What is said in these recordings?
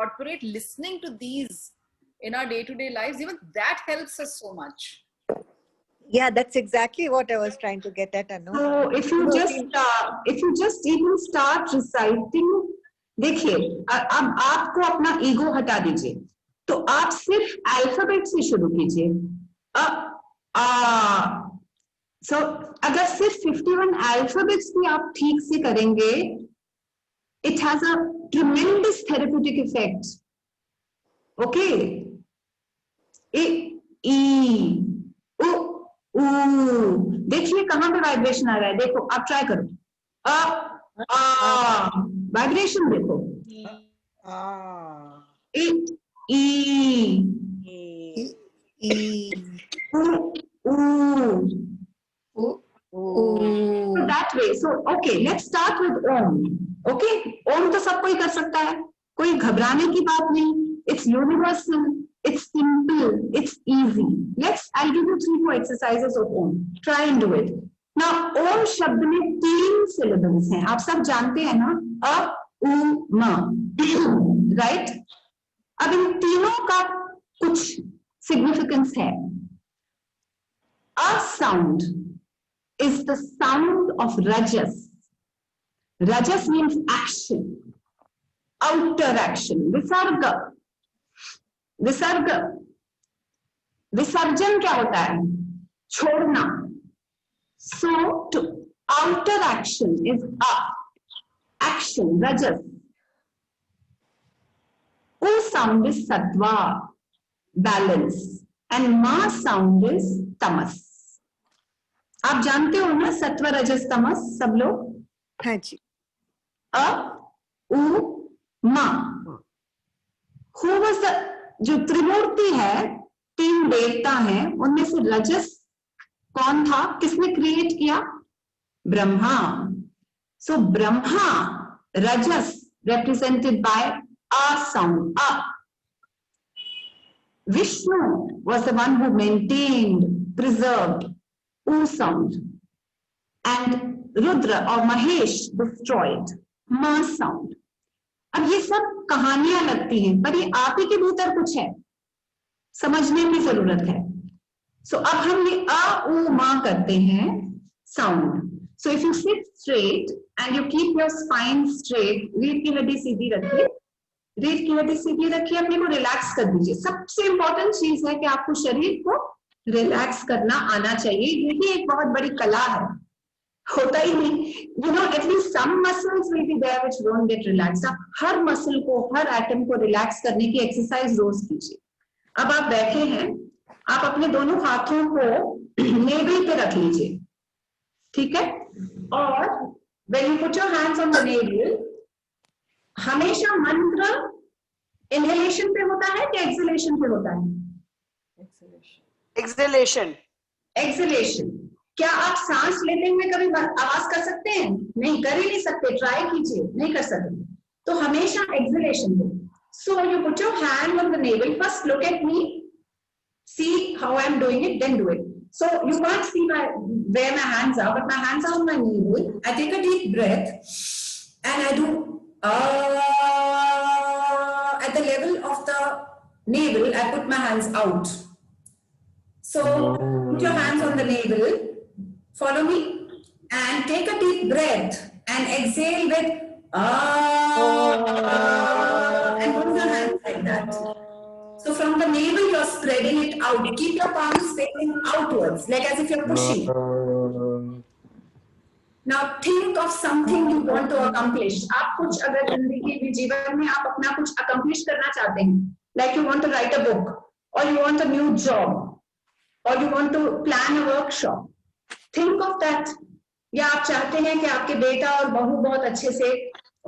incorporate listening to these in our day-to-day lives, even that helps us so much. Yeah, that's exactly what I was trying to get at, Anu. So if you just even start reciting, देखिए अब आपको अपना ego हटा दीजिए, तो आप सिर्फ alphabet से शुरू कीजिए. So अगर सिर्फ 51 अल्फाबेट्स भी आप ठीक से करेंगे, it has a tremendous therapeutic effect. Okay. E, U, देखिए कहां पे वाइब्रेशन आ रहा है, देखो आप ट्राई करो. वाइब्रेशन देखो. So that way. So okay, let's start with Om. Okay, Om तो सब कोई कर सकता है, कोई घबराने की बात नहीं. It's universal. It's simple. It's easy. I'll give you 3-4 exercises of Om. Try and do it. Now, Om शब्द में 3 syllables हैं. आप सब जानते हैं ना? अ, उ, म. Right? अब इन तीनों का कुछ significance है. A sound is the sound of Rajas. Rajas means action, outer action. Visarga. विसर्जन क्या होता है? छोड़ना. So to outer action is action, rajas. U sound is sattva, balance, and ma sound is tamas. आप जानते हो ना सत्व रजस तमस सब लोग? हाँ जी. उ मा. Who was the जो त्रिमूर्ति है, 3 देवता हैं, उनमें से रजस कौन था? किसने क्रिएट किया? Brahma. So Brahma, Rajas represented by a sound, a. Vishnu was the one who maintained, preserved U sound, and Rudra or Mahesh destroyed ma sound. अब ये सब कहानियां लगती हैं, पर ये आप ही के भीतर कुछ है, समझने की जरूरत है. So अब हम ये अ उ मा करते हैं sound. So if you sit straight and you keep your spine straight, रीढ़ की हड्डी सीधी रखिए, रीढ़ की हड्डी सीधी रखिए, अपने को रिलैक्स कर दीजिए. सबसे इंपॉर्टेंट चीज है कि आपको शरीर को रिलैक्स करना आना चाहिए. ये भी एक बहुत बड़ी कला है, होता ही नहीं. You know, at least some muscles will be there which don't get relaxed. आप हर मसल को, हर एटम को रिलैक्स करने की एक्सरसाइज रोज कीजिए. अब आप बैठे हैं, आप अपने दोनों हाथों को नेवल पे रख लीजिए, ठीक है? और when you put your hands on the navel, हमेशा मंत्र इनहेलेशन पे होता है कि एक्सहेलेशन पे होता है? एक्सहेलेशन. एक्सहेलेशन. क्या आप सांस लेते हुए कभी आवाज कर सकते हैं? नहीं, कर ही नहीं सकते. ट्राई कीजिए, नहीं कर सकते. तो हमेशा एक्सहेलेशन दो. So you put your hand on the navel. First look at me, see how I'm doing it, then do it. So you can't see where my hands are, but my hands are on my navel. I take a deep breath and I do at the level of the navel. I put my hands out. So put your hands on the navel. Follow me and take a deep breath and exhale with and move your hands like that. So from the navel you're spreading it out. Keep your palms facing outwards, like as if you're pushing. Now think of something you want to accomplish. आप कुछ अगर जिंदगी में जीवन में आप अपना कुछ accomplish करना चाहते हैं, like you want to write a book, or you want a new job, or you want to plan a workshop. Think of that. या आप चाहते हैं कि आपके बेटा और बहू बहुत अच्छे से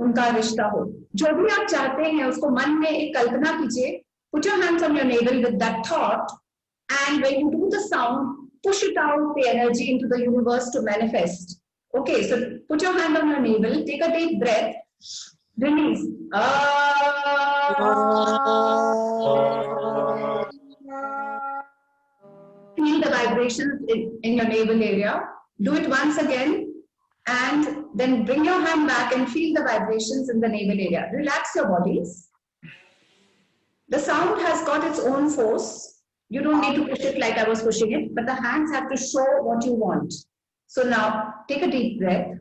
उनका रिश्ता हो. जो भी आप चाहते हैं उसको मन में एक कल्पना कीजिए. Put your hands on your navel with that thought, and when you do the sound, push it out the energy into the universe to manifest. Okay, so put your hand on your navel, take a deep breath, release. Feel the vibrations in your navel area. Do it once again, and then bring your hand back and feel the vibrations in the navel area. Relax your bodies. The sound has got its own force. You don't need to push it like I was pushing it, but the hands have to show what you want. So now take a deep breath.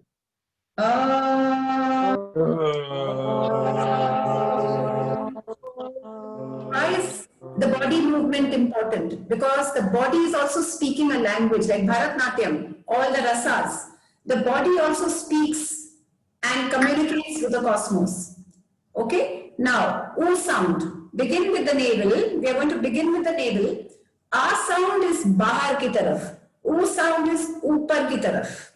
Why is the body movement important? Because the body is also speaking a language like Bharatnatyam, all the rasas. The body also speaks and communicates with the cosmos. Okay? Now, O sound. Begin with the navel. We are going to begin with the navel. A sound is bahar ki taraf. O sound is upar ki taraf.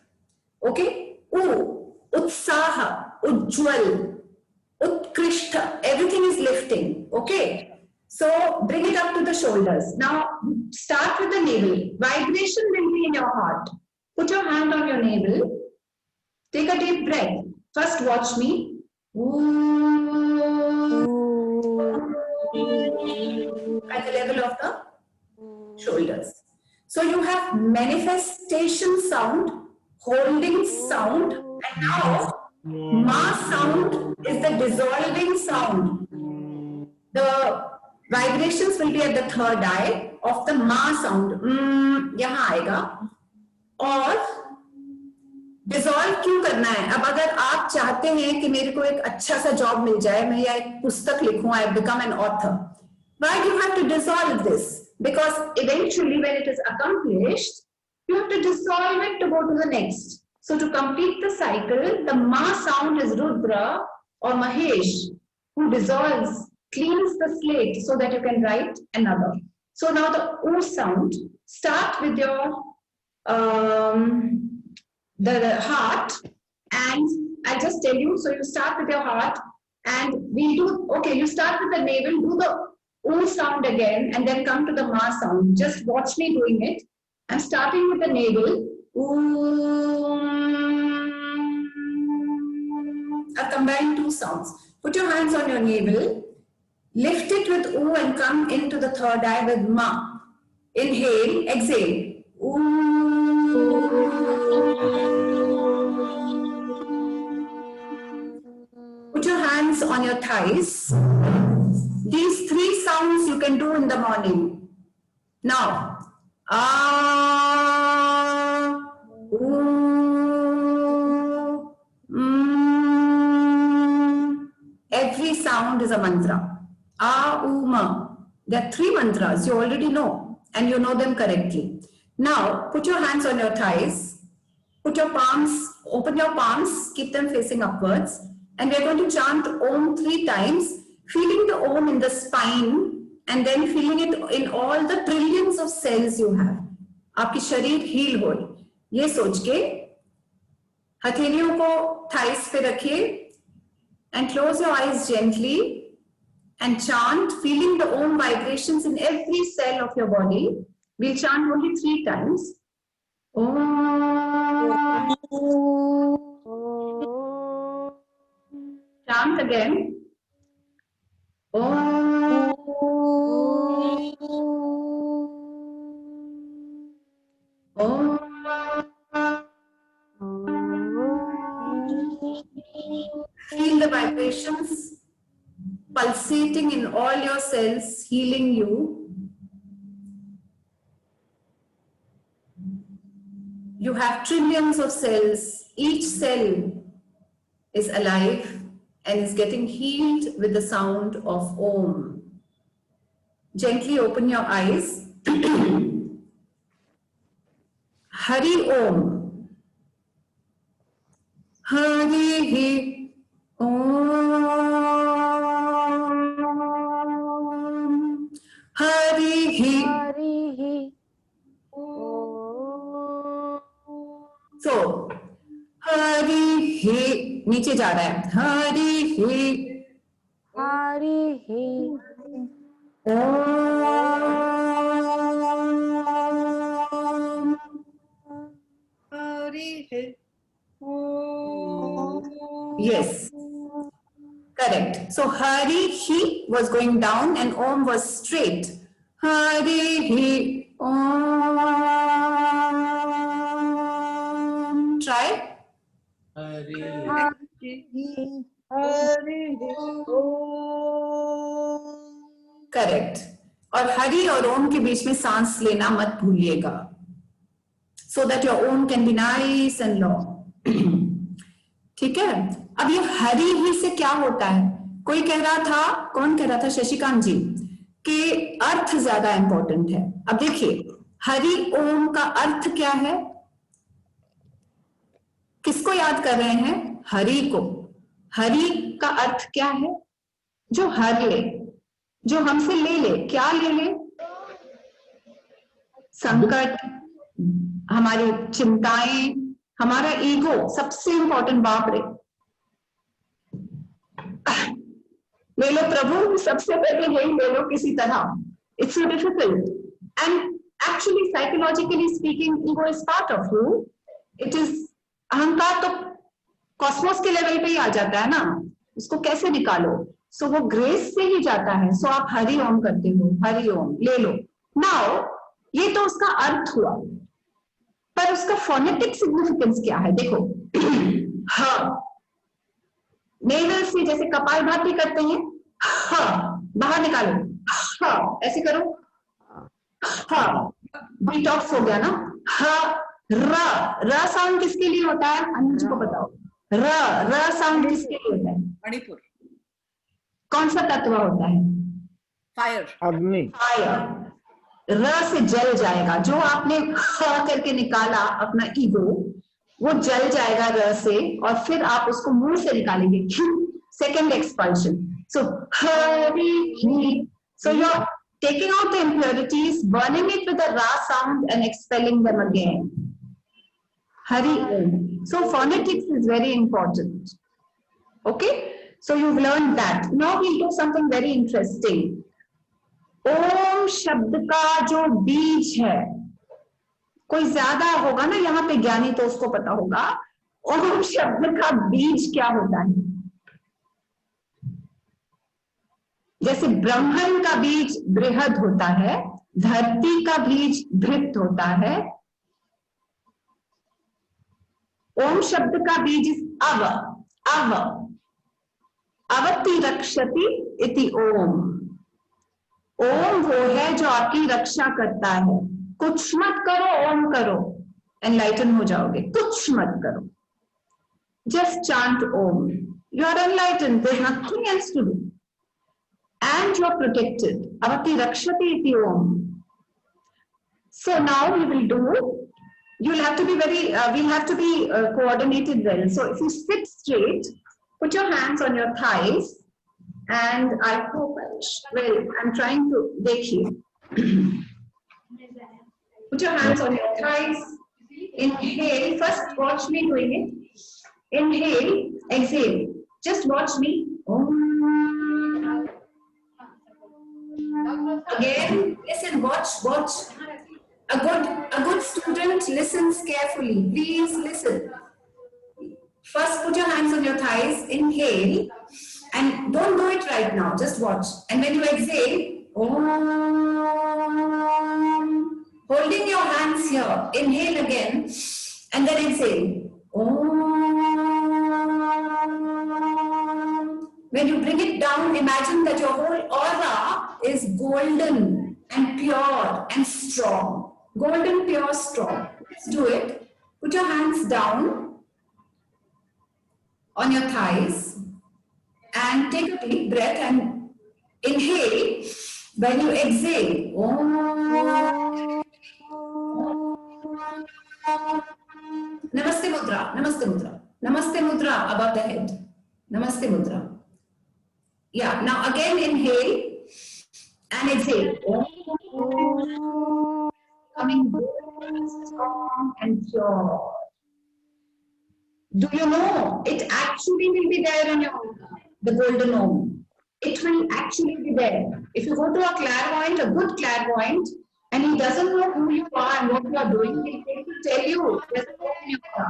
Okay? U, utsaha, ujjwal, utkrishta, everything is lifting. Okay? So bring it up to the shoulders. Now start with the navel. Vibration will be in your heart. Put your hand on your navel. Take a deep breath. First watch me. At the level of the shoulders. So you have manifestation sound, holding sound, and now ma sound is the dissolving sound. The vibrations will be at the third eye of the ma sound. यहाँ आएगा और dissolve क्यों करना है? अब अगर आप चाहते हैं कि मेरे को एक अच्छा सा जॉब मिल जाए, मैं या एक पुस्तक लिखूं, I become an author. Why do you have to dissolve this? Because eventually when it is accomplished, you have to dissolve it to go to the next. So to complete the cycle, the ma sound is Rudra or Mahesh, who dissolves, cleans the slate so that you can write another. So now the O sound, start with your the heart, and I'll just tell you. So you start with your heart, and we do. Okay, you start with the navel, do the O sound again, and then come to the ma sound. Just watch me doing it. I'm starting with the navel. I've combined two sounds. Put your hands on your navel. Lift it with O and come into the third eye with ma. Inhale, exhale. Put your hands on your thighs. These three sounds you can do in the morning. Now, every sound is a mantra. Ma. There are three mantras you already know, and you know them correctly. Now, put your hands on your thighs. Put your palms, open your palms, keep them facing upwards. And we are going to chant Om 3 times, feeling the Om in the spine and then feeling it in all the trillions of cells you have. आपकी शरीर heal हो, ये सोच के हथेलियों को thighs पे रखिए and close your eyes gently and chant, feeling the Om vibrations in every cell of your body. We'll chant only 3 times. Om. Chant again. Om. Om. Feel the vibrations pulsating in all your cells, healing you. You have trillions of cells. Each cell is alive and is getting healed with the sound of Om. Gently open your eyes. Hari Om. Hari Om. Hari. So, Hari He, नीचे जा रहा है. Hari He. Hari He. Om. Hari He. Yes, correct. So Hari He was going down and Om was straight. Hari He. Om. Try. Hari He. Hari correct. और हरि और ओम के बीच में सांस लेना मत भूलिएगा, so that your Om can be nice and long। ठीक है। अब ये हरि ही से क्या होता है? कोई कह रहा था, कौन कह रहा था? शशिकांत जी, कि अर्थ ज्यादा इंपॉर्टेंट है। अब देखिए, हरि ओम का अर्थ क्या है? किसको याद कर रहे हैं? हरि को। हरि का अर्थ क्या है? जो हर ले, जो हमसे ले ले। क्या ले ले? संकट, हमारी चिंताएं, हमारा ईगो, सबसे इंपॉर्टेंट। बाप रे, ले लो प्रभु, सबसे पहले यही ले लो किसी तरह। It's so difficult and actually psychologically speaking ego is part of you. It is, अहंकार तो कॉस्मोस के लेवल पे ही आ जाता है ना, उसको कैसे निकालो? सो वो ग्रेस से ही जाता है। सो आप हरि ओम करते हो, हरि ओम ले लो। नाउ ये तो उसका अर्थ हुआ, पर उसका फोनेटिक सिग्निफिकेंस क्या है? देखो, हाँ, नेवल से जैसे कपालभाति करते हैं, हाँ बाहर निकालो, हाँ ऐसे करो, हाँ डिटॉक्स हो गया ना। हाँ, र साउंड किसके लिए होता है? अनुज को बताओ, र साउंड किसके लिए होता है? मणिपुर। कौन सा तत्व होता है? फायर। अग्नि। फायर। र से जल जाएगा। जो आपने ख करके निकाला अपना ईगो, वो जल जाएगा र से, और फिर आप उसको मुंह से निकालेंगे, second expulsion. So Hari, so you are taking out the impurities, burning it with a ra sound and expelling them again. Hari Om. So phonetics is very important. Okay? So you've learned that. Now we'll do something very interesting. ओम शब्द का जो बीज है, कोई ज्यादा होगा ना यहाँ पे ज्ञानी, तो उसको पता होगा ओम शब्द का बीज क्या होता है। जैसे ब्रह्मन का बीज बृहद होता है, धरती का बीज भृत होता है, ओम शब्द का बीज अव, अव, अवति रक्षति इति ओम। ओम वो है जो आपकी रक्षा करता है। कुछ मत करो, ओम करो, एनलाइटन हो जाओगे। कुछ मत करो, just chant Om, you are enlighten, there is nothing else to do, and you are protected. Avati rakshati iti om. So now we will do, you will have to be very, we have to be coordinated well. So if you sit straight, put your hands on your thighs, and I hope, well, I'm trying to, dekhiye. Put your hands on your thighs. Inhale, first watch me doing it. Inhale, exhale. Just watch me. Om. Again, listen, watch. A good student listens carefully. Please listen. First, put your hands on your thighs. Inhale, and don't do it right now. Just watch. And when you exhale, Om. Holding your hands here. Inhale again, and then exhale. Om. When you bring it down, imagine that your whole aura is golden and pure and strong. Golden, pure, strong. Let's do it. Put your hands down on your thighs and take a deep breath and inhale. When you exhale, Namaste Mudra, Namaste Mudra, Namaste Mudra above the head. Namaste Mudra. Yeah, now again inhale and exhale. Coming strong and pure. Do you know, it actually will be there in your aura, the golden Om. It will actually be there. If you go to a clairvoyant, a good clairvoyant, and he doesn't know who you are and what you are doing, he will tell you there's a Om in your aura.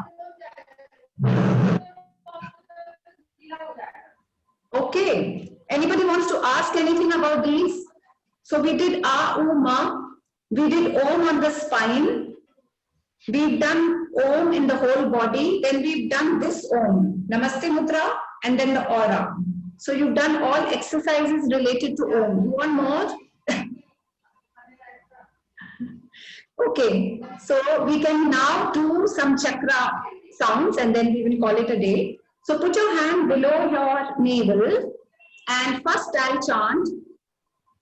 Okay. Anybody wants to ask anything about these? So we did A, U, Ma. We did Om on the spine. We've done Om in the whole body. Then we've done this Om, Namaste Mudra, and then the aura. So you've done all exercises related to Om. You want more? Okay, so we can now do some chakra sounds and then we will call it a day. So put your hand below your navel and first I'll chant.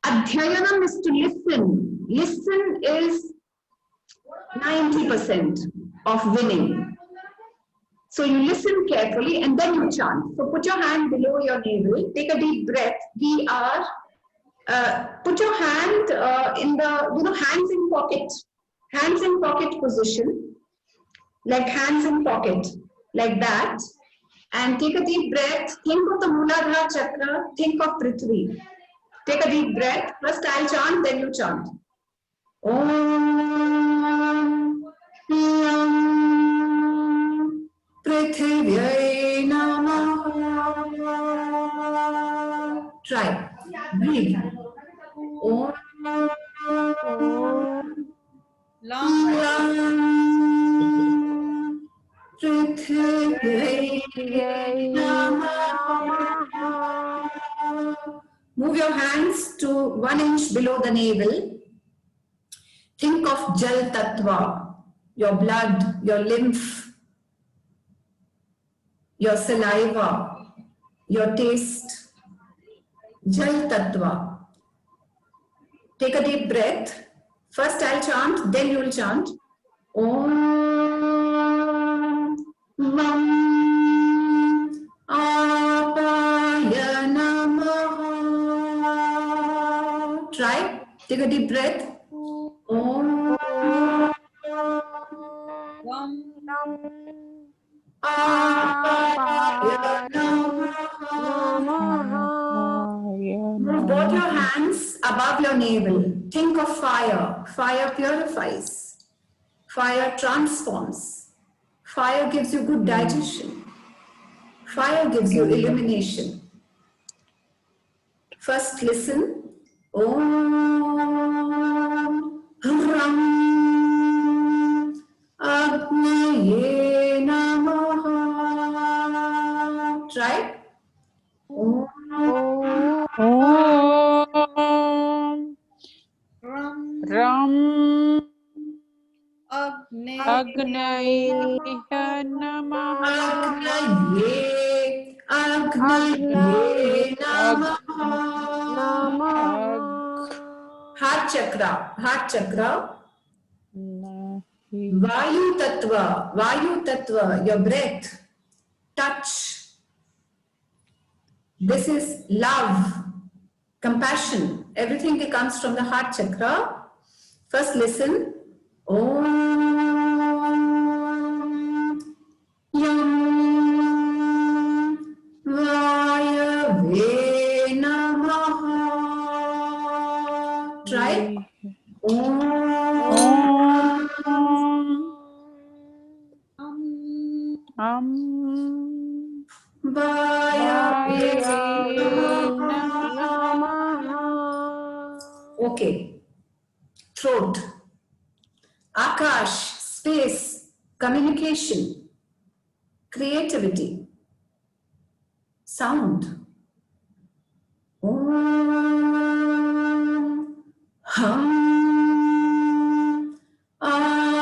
Adhyayanam is to listen. Listen is 90% of winning. So you listen carefully and then you chant. So put your hand below your navel, take a deep breath. We are, put your hand in the, hands in pocket. Hands in pocket position, like hands in pocket, like that. And take a deep breath. Think of the Mooladhara chakra. Think of Prithvi. Take a deep breath. First I'll chant, then you chant. Om Yam Prithvyai Namaha. Try. Breathe. Om Move your hands to 1 inch below the navel. Think of Jal Tattva, your blood, your lymph, your saliva, your taste. Jal Tattva. Take a deep breath. First I'll chant, then you will chant. Om Vam Apaya Namaha. Try. Take a deep breath. Om Apaya Namaha. Move both your hands above your navel. Think of fire. Fire purifies. Fire transforms. Fire gives you good digestion. Fire gives you illumination. First listen. Om Ram Agnaye Namaha. Try. Om Ram Agnaye Namaha. Agnaye Namaha. Heart chakra. Vayu Tattva, your breath, touch. This is love, compassion. Everything that comes from the heart chakra. First listen. Om Yam Vayave Namaha. Try. Om Vayave Namaha. Okay. Throat. Akash, space, communication, creativity, sound. Om Ham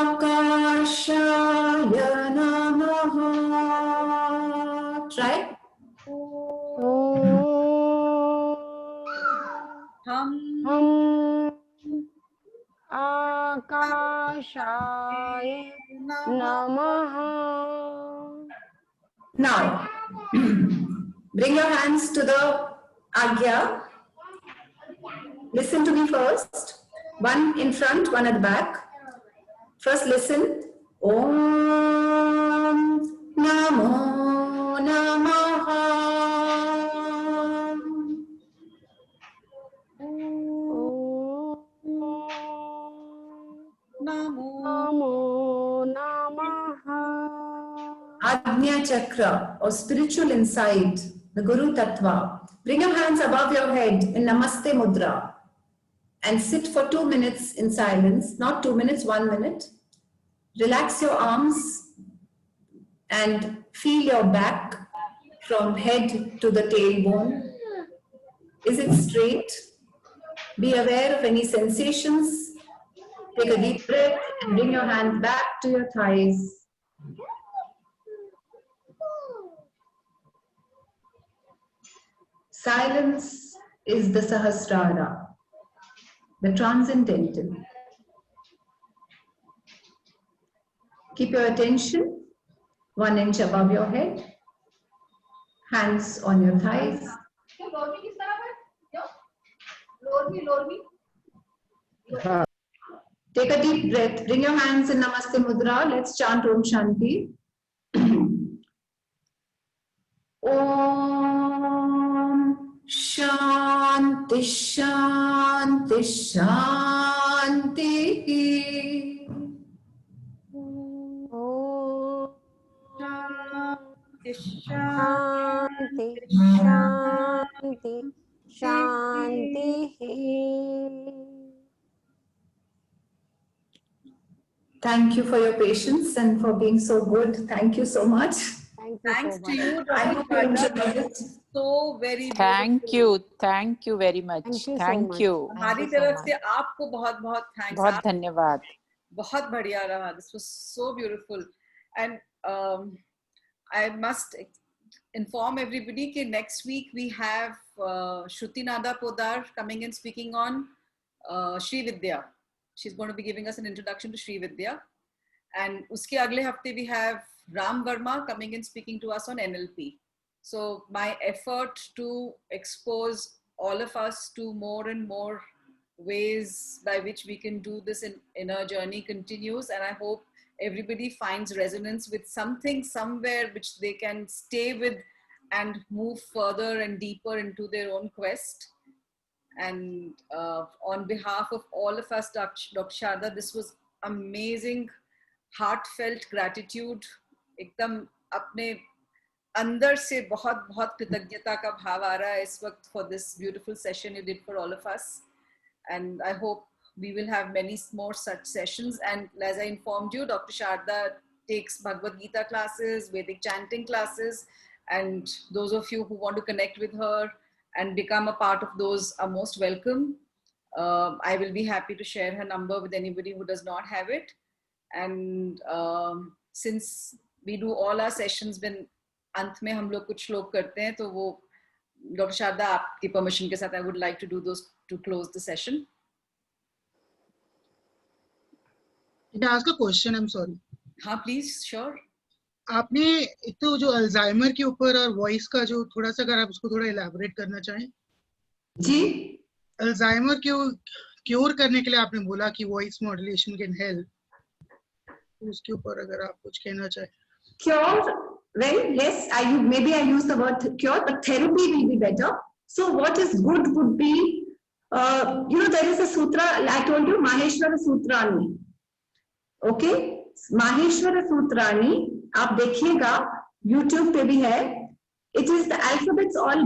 Akashaya Namaha. Try. Akashaya Namaha. Now, bring your hands to the Agya. Listen to me first. One in front, one at the back. First listen. Om Namo Namaha. Namo Namaha. Agnya Chakra or spiritual insight, the Guru Tattva. Bring your hands above your head in Namaste Mudra and sit for 2 minutes in silence, not 2 minutes, 1 minute. Relax your arms and feel your back from head to the tailbone. Is it straight? Be aware of any sensations. Take a deep breath and bring your hands back to your thighs. Silence is the Sahasrara, the transcendental. Keep your attention 1 inch above your head, hands on your thighs. Take a deep breath, bring your hands in Namaste Mudra. Let's chant Om Shanti. Om Shanti Shanti Shanti. Shanti, Shanti, Shanti. Thank you for your patience and for being so good. Thank you so much. Thank you Thanks so to much. you, I Dr. hope you enjoyed Radha. it. So very Thank beautiful. you. Thank you very much. Thank you so Thank much. you. हमारी Thank you so तरफ much. से आपको बहुत बहुत thanks. बहुत आप धन्यवाद. बहुत बढ़िया रहा. This was so beautiful. And I must inform everybody that next week we have Shruti Nada Podar coming and speaking on Sri Vidya. She's going to be giving us an introduction to Sri Vidya. And uske agle hafte we have Ram Verma coming and speaking to us on NLP. So my effort to expose all of us to more and more ways by which we can do this in our journey continues. And I hope everybody finds resonance with something somewhere which they can stay with and move further and deeper into their own quest. And on behalf of all of us, Dr. Sharda, this was amazing, heartfelt gratitude. एकदम अपने अंदर से बहुत बहुत कृतज्ञता का भाव आ रहा है इस वक्त for this beautiful session you did for all of us. And I hope we will have many more such sessions. And as I informed you, Dr. Sharda takes Bhagavad Gita classes, Vedic chanting classes, and those of you who want to connect with her and become a part of those are most welcome. I will be happy to share her number with anybody who does not have it. And since we do all our sessions when अंत में हम लोग कुछ श्लोक करते हैं तो वो डॉक्टर शारदा आपकी परमिशन के साथ I would like to do those to close the session. Can I ask a question? I'm sorry. हाँ please, sure. आपने एक तो जो अल्जाइमर के ऊपर और वॉइस का जो थोड़ा सा अगर आप उसको थोड़ा इलैबोरेट करना चाहें. जी. अल्जाइमर के क्योर करने के लिए आपने बोला कि वॉइस मॉड्यूलेशन कैन हेल्प. उसके ऊपर अगर आप कुछ कहना चाहें. Cure, well, yes, maybe I use the word cure, but therapy will be better. So what is good would be, there is a sutra, I told you, Maheshwara Sutrani. Okay? Maheshwara Sutrani, आप देखिएगा, YouTube पे भी है. It is the alphabets all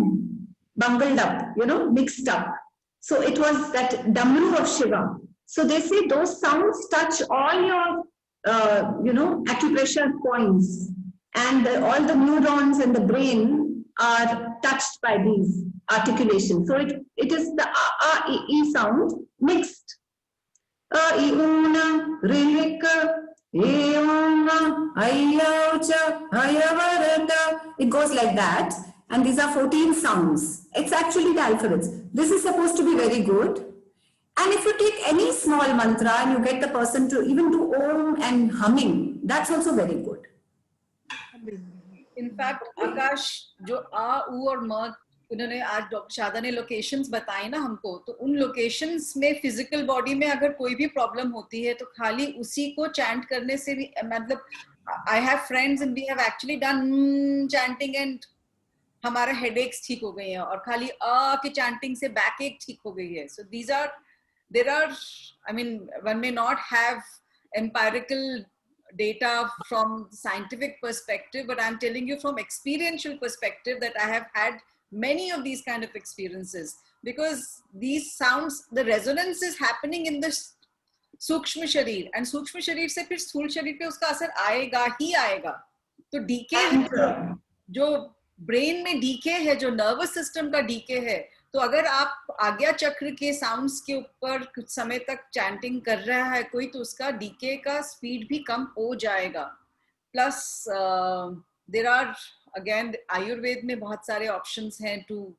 bungled up, mixed up. So it was that Damru of Shiva. So they say those sounds touch all your acupressure points, and all the neurons in the brain are touched by these articulations. So it is the A-E sound mixed. A-I-U-Na, Rilika, E-O-Na, Ayaucha, Ayavarata. It goes like that. And these are 14 sounds. It's actually the alphabets. This is supposed to be very good. And if you take any small mantra and you get the person to even do Om and humming, that's also very good. In fact, Akash, जो आ, ऊ और म, उन्होंने आज doctor Sharda ने locations बताए ना हमको, तो उन लोकेशंस में फिजिकल बॉडी में अगर कोई भी प्रॉब्लम होती है तो खाली उसी को चैंट करने से भी, मतलब I have friends and we have actually done chanting and हमारा हेडेक्स ठीक हो गए हैं और खाली आ के चैंटिंग से बैक एक ठीक हो गई है. So there are, I mean, one may not have empirical data from scientific perspective, but I'm telling you from experiential perspective that I have had many of these kind of experiences, because these sounds, the resonance is happening in the सूक्ष्म शरीर, and सूक्ष्म शरीर से फिर स्थूल शरीर पे उसका असर आएगा ही आएगा. तो डीके जो ब्रेन में डीके है, जो नर्वस सिस्टम का डीके है, तो अगर आप आज्ञा चक्र के साउंड्स के ऊपर कुछ समय तक चैंटिंग कर रहा है कोई, तो उसका डीके का स्पीड भी कम हो जाएगा. Plus there are again Ayurveda में बहुत सारे ऑप्शंस हैं to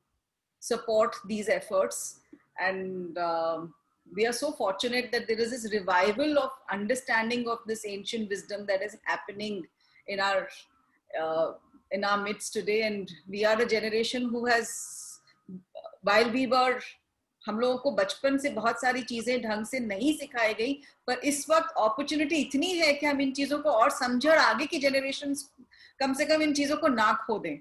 support these efforts, and we are so fortunate that there is this revival of understanding of this ancient wisdom that is happening in our midst today. And we are a generation who has, while we were, हम लोगों को बचपन से बहुत सारी चीजें ढंग से नहीं सिखाई गई, पर इस वक्त अपॉर्चुनिटी इतनी है कि हम इन चीजों को और समझे और आगे की जनरेशंस कम से कम इन चीजों को ना खो दें.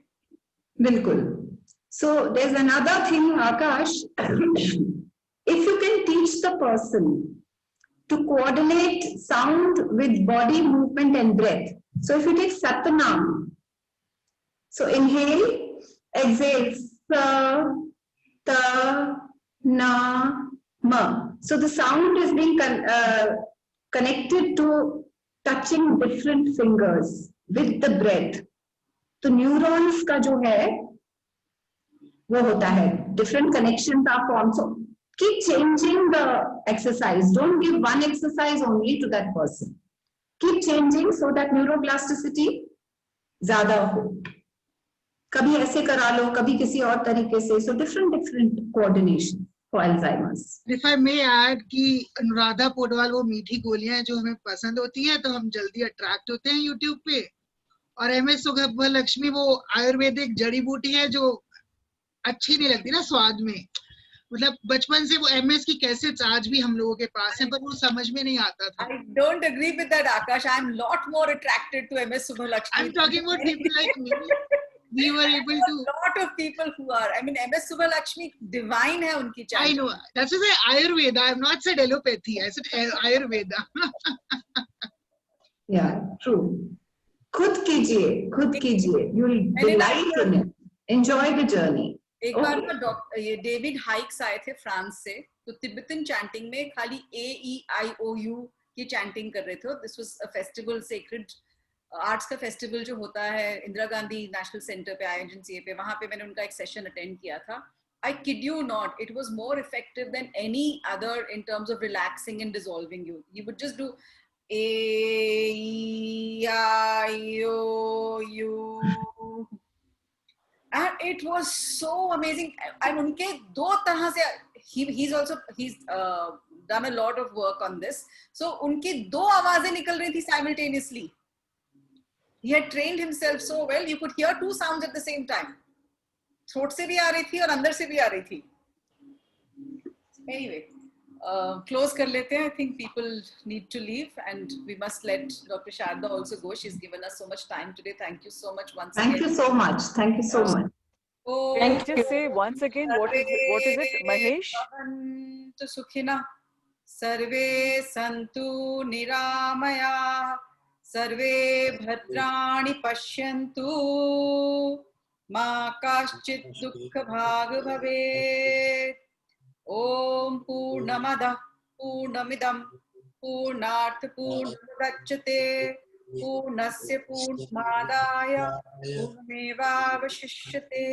बिल्कुल. So there's another thing, Akash. If you can teach the person to coordinate sound with body movement and breath. So if you take Satnam, so inhale, exhale, sa, ta, na, ma. So the sound is being connected to touching different fingers with the breath. तो neurons का जो है वो होता है, different connections are formed. So keep changing the exercise. Don't give one exercise only to that person. Keep changing so that neuroplasticity ज्यादा हो. कभी ऐसे करा लो, कभी किसी और तरीके से. So different coordination for Alzheimer's. If I may add कि अनुराधा पोडवाल वो मीठी गोलियां हैं जो हमें पसंद होती है, तो हम जल्दी अट्रैक्ट होते हैं YouTube पे. और MS सुब्बलक्ष्मी वो आयुर्वेदिक जड़ी बूटी है जो अच्छी नहीं लगती ना स्वाद में. मतलब बचपन से वो MS की कैसेट्स आज भी हम लोगों के पास हैं, पर वो समझ में नहीं आता था. I don't agree with that, Akash. I'm a lot more attracted to MS Subbulakshmi. I'm talking about people like me. We were able to. A lot of people who are. I mean, MS Subbulakshmi divine है उनकी चाय. I know. That's why Ayurveda. I have not said allopathy. I said Ayurveda. Yeah, true. खुद कीजिए. You'll delight in it. Enjoy the journey. एक बार ना ये David hikes आए थे फ्रांस से, तो तिब्बतन चैंटिंग में खाली AEIOU की चैंटिंग कर रहे थे. This was a festival, sacred arts का फेस्टिवल जो होता है इंदिरा गांधी नेशनल सेंटर पे, INGCA पे, वहां पे मैंने उनका एक सेशन अटेंड किया था. I kid you not, it was more effective than any other in terms of relaxing and dissolving you. You would just do AEIOU. And it was so amazing. And उनके दो तरह से he's done a lot of work on this. So उनकी दो आवाजें निकल रही थी simultaneously. He had trained himself so well. You could hear two sounds at the same time. Throat से भी आ रही थी और अंदर से भी आ रही थी. Anyway, close कर लेते हैं. I think people need to leave, and we must let Dr. Sharda also go. She's given us so much time today. Thank you so much once again. Thank you so much. Thank you so much. Oh, Can you just say once again what is it, Mahesh? भवन्तु सुखिनः, सर्वे सन्तु निरामयाः, सर्वे भद्राणि पश्यन्तु, मा कश्चित् दुःखभाग् भवेत्. ॐ पूर्णमदः पूर्णमिदं पूर्णात् पूर्णमुदच्यते, पूर्णस्य पूर्णमादाय पूर्णमेवावशिष्यते.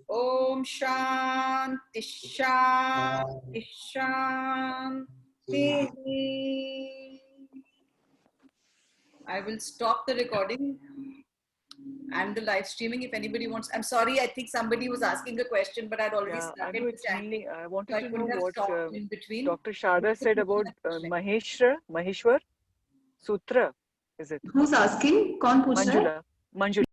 ॐ शान्ति शान्ति शान्तिः. I will stop the recording and the live streaming if anybody wants. I'm sorry, I think somebody was asking a question, but I'd already Yeah, I started know the it's chanting. me. I So wanted I to couldn't know have what stopped in between. Dr. Sharda said about Maheshwar Sutra. Is it? Who's asking? कौन पूछ रहा है? Manjula.